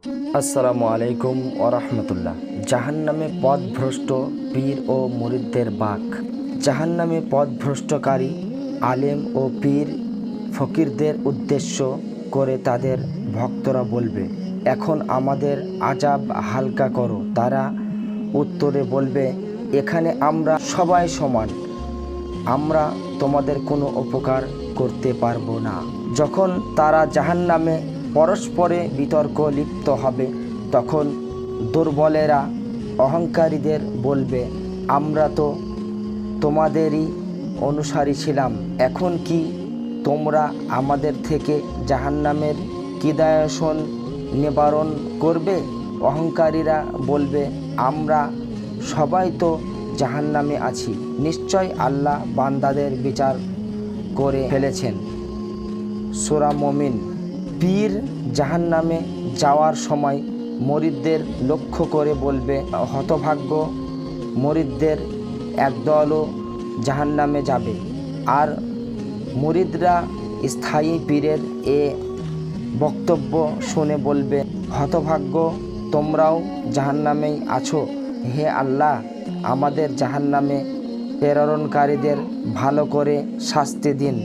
আসসালামু আলাইকুম ওরহমতুল্লাহ। জাহান্নামে পথভ্রষ্ট পীর ও মুরিদদের বাক। জাহান্নামে পথভ্রষ্টকারী আলেম ও পীর ফকিরদের উদ্দেশ্য করে তাদের ভক্তরা বলবে, এখন আমাদের আযাব হালকা করো। তারা উত্তরে বলবে, এখানে আমরা সবাই সমান, আমরা তোমাদের কোনো উপকার করতে পারবো না। যখন তারা জাহান্নামে পরস্পরে বিতর্ক লিপ্ত হবে, তখন দুর্বলেরা অহংকারীদের বলবে, আমরা তো তোমাদেরই অনুসারী ছিলাম, এখন কি তোমরা আমাদের থেকে জাহান্নামের কিদায়সন নিবারণ করবে? অহংকারীরা বলবে, আমরা সবাই তো জাহান্নামে আছি, নিশ্চয় আল্লাহ বান্দাদের বিচার করে ফেলেছেন। সূরা মুমিন। পীর জাহান্নামে যাওয়ার সময় মুরিদদের লক্ষ্য করে বলবে, হতভাগ্য, মুরিদদের একদলও জাহান্নামে যাবে। আর মুরিদরা স্থায়ী পীরের এ বক্তব্য শুনে বলবে, হতভাগ্য, তোমরাও জাহান্নামেই আছো। হে আল্লাহ, আমাদের জাহান্নামে প্রেরণকারীদের ভালো করে শাস্তি দিন।